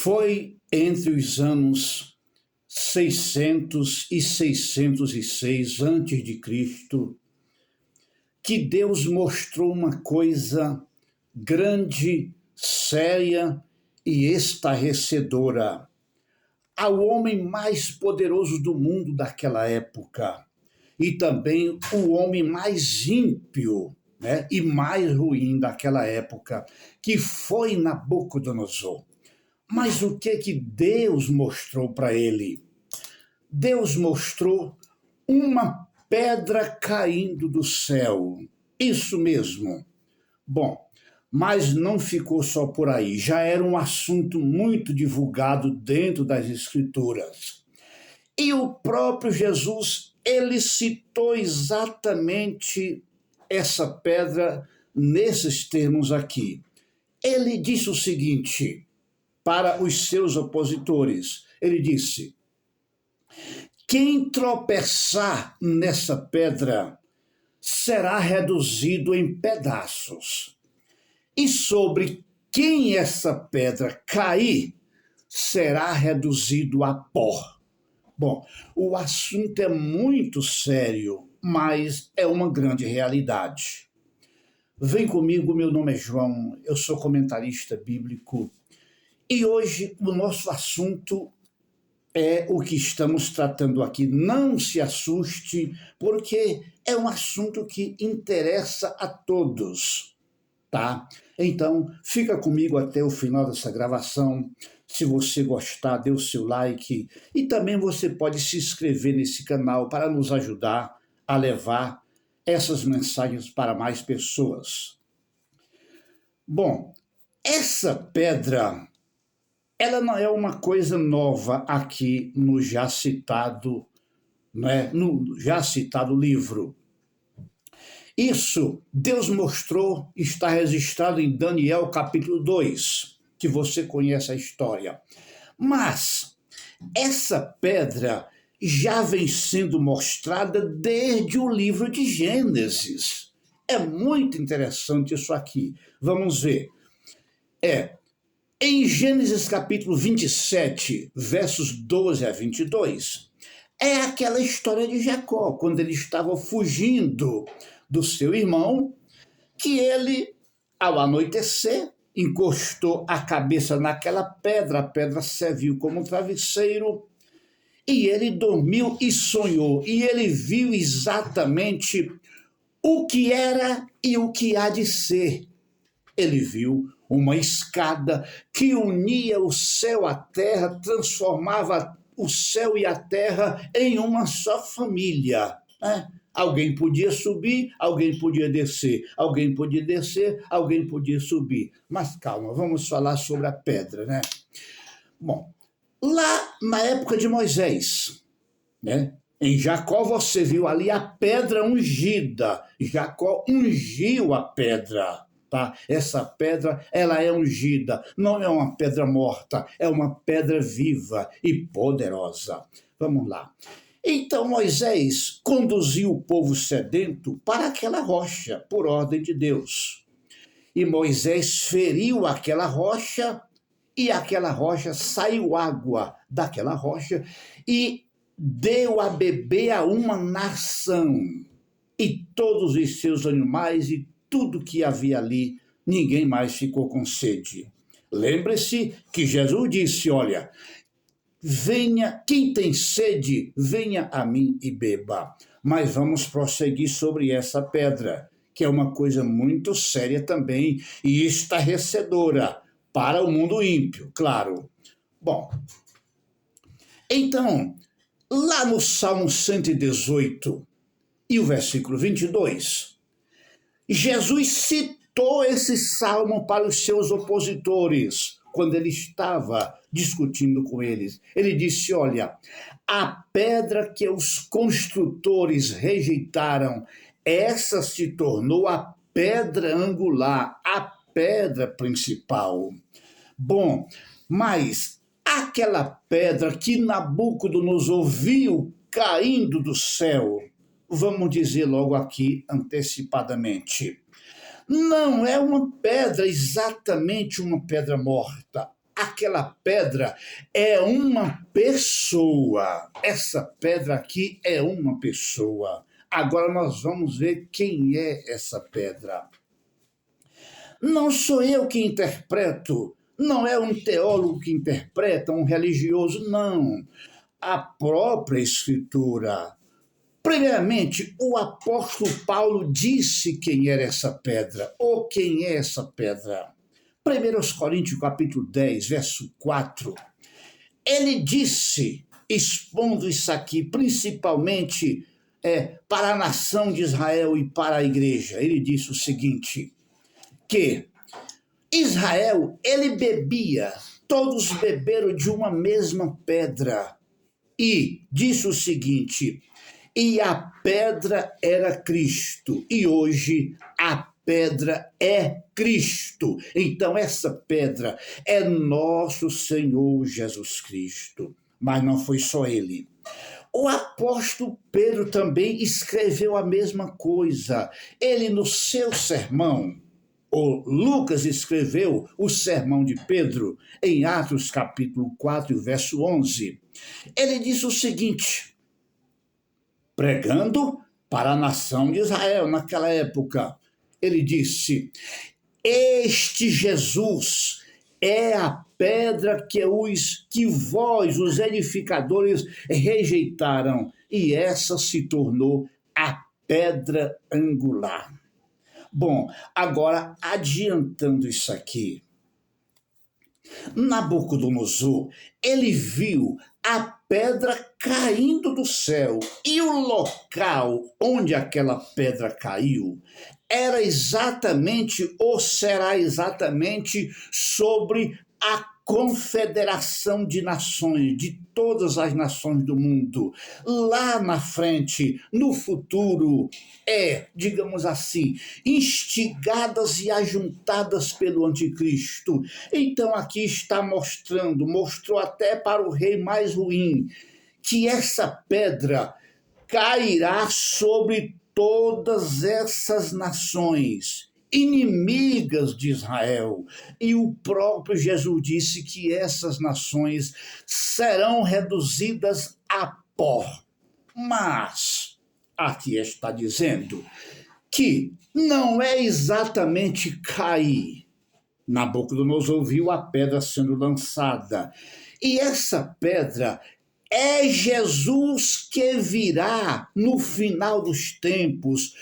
Foi entre os anos 600 e 606 a.C. que Deus mostrou uma coisa grande, séria e estarrecedora ao homem mais poderoso do mundo daquela época e também o homem mais ímpio, né, e mais ruim daquela época, que foi Nabucodonosor. Mas o que Deus mostrou para ele? Deus mostrou uma pedra caindo do céu. Isso mesmo. Bom, mas não ficou só por aí. Já era um assunto muito divulgado dentro das Escrituras. E o próprio Jesus, ele citou exatamente essa pedra nesses termos aqui. Ele disse o seguinte para os seus opositores. Ele disse: quem tropeçar nessa pedra será reduzido em pedaços. E sobre quem essa pedra cair, será reduzido a pó. Bom, o assunto é muito sério, mas é uma grande realidade. Vem comigo, meu nome é João, eu sou comentarista bíblico e hoje o nosso assunto é o que estamos tratando aqui. Não se assuste, porque é um assunto que interessa a todos, tá? Então, fica comigo até o final dessa gravação. Se você gostar, dê o seu like e também você pode se inscrever nesse canal para nos ajudar a levar essas mensagens para mais pessoas. Bom, essa pedra, ela não é uma coisa nova aqui no já citado, né, no já citado livro. Isso Deus mostrou, está registrado em Daniel capítulo 2, que você conhece a história. Mas essa pedra já vem sendo mostrada desde o livro de Gênesis. É muito interessante isso aqui. Vamos ver. Em Gênesis capítulo 27, versos 12 a 22, é aquela história de Jacó, quando ele estava fugindo do seu irmão, que ele, ao anoitecer, encostou a cabeça naquela pedra, a pedra serviu como travesseiro, e ele dormiu e sonhou, e ele viu exatamente o que era e o que há de ser. Ele viu uma escada que unia o céu à terra, transformava o céu e a terra em uma só família, né? Alguém podia subir, alguém podia descer, alguém podia descer, alguém podia subir. Mas calma, vamos falar sobre a pedra, né? Bom, lá na época de Moisés, né? Em Jacó você viu ali a pedra ungida. Jacó ungiu a pedra. Tá? Essa pedra, ela é ungida, não é uma pedra morta, é uma pedra viva e poderosa. Vamos lá. Então Moisés conduziu o povo sedento para aquela rocha, por ordem de Deus. E Moisés feriu aquela rocha, e aquela rocha saiu água daquela rocha e deu a beber a uma nação. E todos os seus animais e tudo que havia ali, ninguém mais ficou com sede. Lembre-se que Jesus disse, olha, venha, quem tem sede, venha a mim e beba. Mas vamos prosseguir sobre essa pedra, que é uma coisa muito séria também e estarrecedora para o mundo ímpio, claro. Bom, então, lá no Salmo 118 e o versículo 22, Jesus citou esse salmo para os seus opositores, quando ele estava discutindo com eles. Ele disse, olha, a pedra que os construtores rejeitaram, essa se tornou a pedra angular, a pedra principal. Bom, mas aquela pedra que Nabucodonosor viu caindo do céu, vamos dizer logo aqui antecipadamente, não é uma pedra, exatamente uma pedra morta. A aquela pedra é uma pessoa. Essa pedra aqui é uma pessoa. Agora nós vamos ver quem é essa pedra. Não sou eu que interpreto, não é um teólogo que interpreta, um religioso, não. A própria Escritura. Primeiramente, o apóstolo Paulo disse quem era essa pedra, ou quem é essa pedra. 1 Coríntios capítulo 10, verso 4. Ele disse, expondo isso aqui, principalmente para a nação de Israel e para a igreja, ele disse o seguinte, que Israel, ele bebia, todos beberam de uma mesma pedra, e disse o seguinte, e a pedra era Cristo, e hoje a pedra é Cristo. Então essa pedra é nosso Senhor Jesus Cristo. Mas não foi só ele. O apóstolo Pedro também escreveu a mesma coisa. Ele no seu sermão, o Lucas escreveu o sermão de Pedro em Atos capítulo 4, verso 11. Ele diz o seguinte, pregando para a nação de Israel naquela época, ele disse, este Jesus é a pedra que vós, os edificadores, rejeitaram, e essa se tornou a pedra angular. Bom, agora, adiantando isso aqui, Nabucodonosor, ele viu a pedra caindo do céu, e o local onde aquela pedra caiu era exatamente, ou será exatamente, sobre a confederação de nações, de todas as nações do mundo. Lá na frente, no futuro, digamos assim, instigadas e ajuntadas pelo anticristo. Então aqui está mostrou até para o rei mais ruim, que essa pedra cairá sobre todas essas nações inimigas de Israel. E o próprio Jesus disse que essas nações serão reduzidas a pó. Mas aqui está dizendo que não é exatamente cair. Nabucodonosor viu a pedra sendo lançada. E essa pedra é Jesus que virá no final dos tempos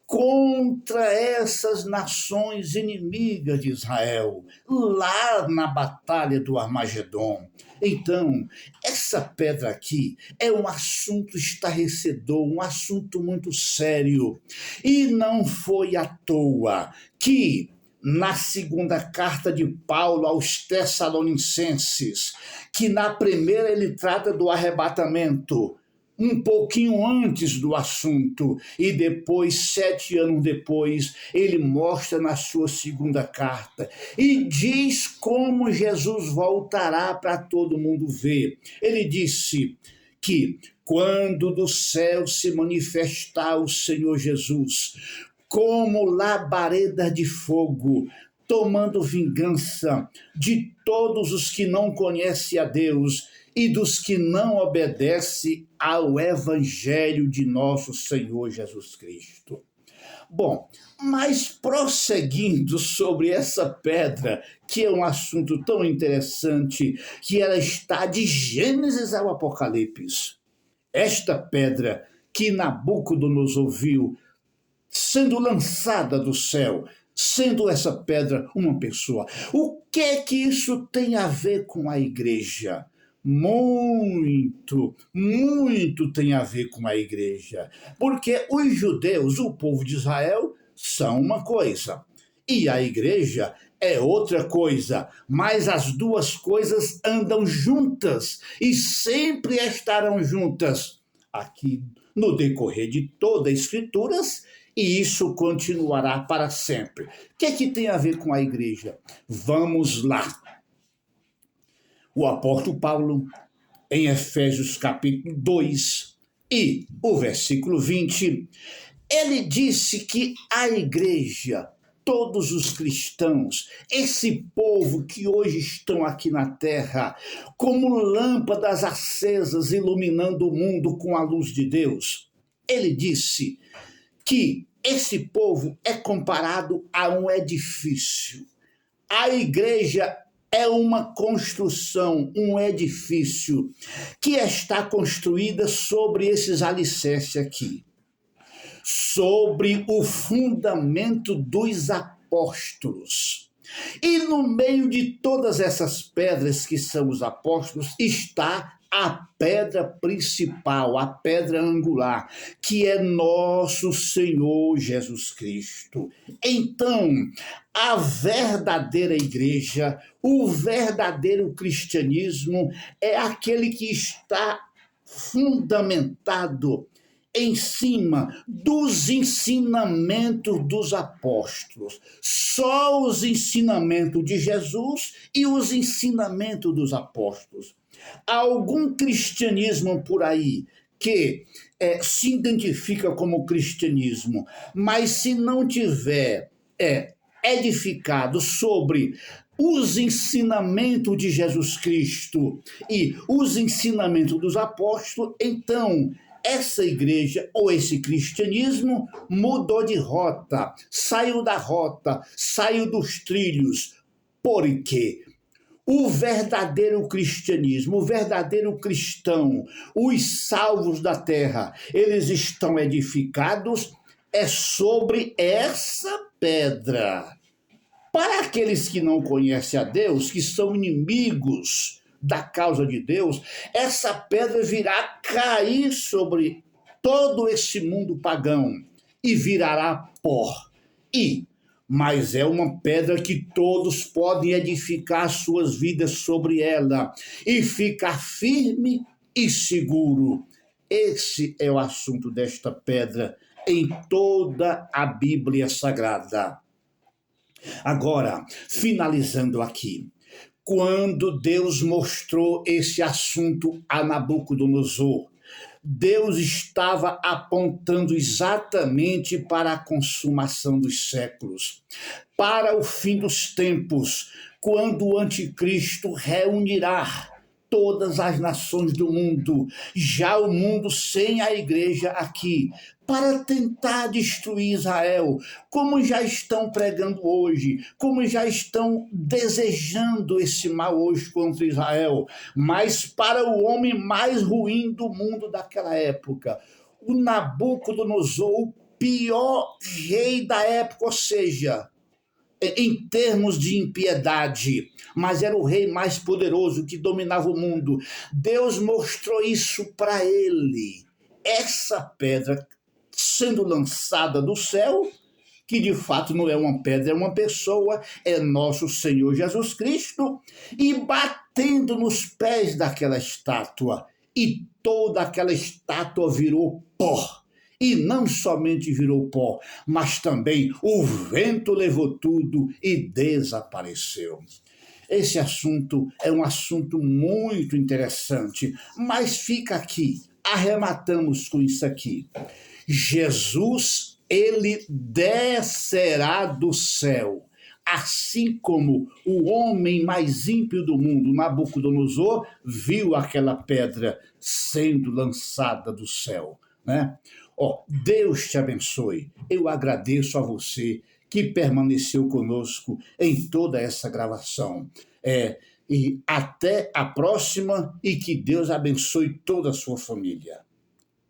contra essas nações inimigas de Israel, lá na batalha do Armagedon. Então, essa pedra aqui é um assunto estarrecedor, um assunto muito sério. E não foi à toa que na segunda carta de Paulo aos Tessalonicenses, que na primeira ele trata do arrebatamento, um pouquinho antes do assunto, e depois, 7 anos depois, ele mostra na sua segunda carta, e diz como Jesus voltará para todo mundo ver. Ele disse que quando do céu se manifestar o Senhor Jesus, como labareda de fogo, tomando vingança de todos os que não conhecem a Deus e dos que não obedecem ao Evangelho de nosso Senhor Jesus Cristo. Bom, mas prosseguindo sobre essa pedra, que é um assunto tão interessante, que ela está de Gênesis ao Apocalipse. Esta pedra que Nabucodonosor viu sendo lançada do céu, sendo essa pedra uma pessoa. O que isso tem a ver com a igreja? Muito tem a ver com a igreja. Porque os judeus, o povo de Israel, são uma coisa, e a igreja é outra coisa, mas as duas coisas andam juntas e sempre estarão juntas aqui no decorrer de todas as Escrituras, e isso continuará para sempre. O que tem a ver com a igreja? Vamos lá. O apóstolo Paulo, em Efésios capítulo 2 e o versículo 20, ele disse que a igreja todos os cristãos, esse povo que hoje estão aqui na terra, como lâmpadas acesas iluminando o mundo com a luz de Deus. Ele disse que esse povo é comparado a um edifício. A igreja é uma construção, um edifício que está construída sobre esses alicerces aqui, sobre o fundamento dos apóstolos. E no meio de todas essas pedras que são os apóstolos está a pedra principal, a pedra angular, que é nosso Senhor Jesus Cristo. Então, a verdadeira igreja, o verdadeiro cristianismo é aquele que está fundamentado em cima dos ensinamentos dos apóstolos. Só os ensinamentos de Jesus e os ensinamentos dos apóstolos. Há algum cristianismo por aí que se identifica como cristianismo, mas se não tiver edificado sobre os ensinamentos de Jesus Cristo e os ensinamentos dos apóstolos, então essa igreja ou esse cristianismo mudou de rota, saiu da rota, saiu dos trilhos. Por quê? O verdadeiro cristianismo, o verdadeiro cristão, os salvos da terra, eles estão edificados sobre essa pedra. Para aqueles que não conhecem a Deus, que são inimigos da causa de Deus, essa pedra virá cair sobre todo esse mundo pagão e virará pó. Mas é uma pedra que todos podem edificar suas vidas sobre ela e ficar firme e seguro. Esse é o assunto desta pedra em toda a Bíblia Sagrada. Agora, finalizando aqui, quando Deus mostrou esse assunto a Nabucodonosor, Deus estava apontando exatamente para a consumação dos séculos, para o fim dos tempos, quando o anticristo reunirá todas as nações do mundo, já o mundo sem a igreja aqui, para tentar destruir Israel, como já estão pregando hoje, como já estão desejando esse mal hoje contra Israel, mas para o homem mais ruim do mundo daquela época, o Nabucodonosor, o pior rei da época, ou seja, em termos de impiedade, mas era o rei mais poderoso que dominava o mundo. Deus mostrou isso para ele. Essa pedra sendo lançada do céu, que de fato não é uma pedra, é uma pessoa, é nosso Senhor Jesus Cristo, e batendo nos pés daquela estátua, e toda aquela estátua virou pó. E não somente virou pó, mas também o vento levou tudo e desapareceu. Esse assunto é um assunto muito interessante, mas fica aqui, arrematamos com isso aqui. Jesus, ele descerá do céu, assim como o homem mais ímpio do mundo, Nabucodonosor, viu aquela pedra sendo lançada do céu, né? Deus te abençoe. Eu agradeço a você que permaneceu conosco em toda essa gravação. E até a próxima e que Deus abençoe toda a sua família.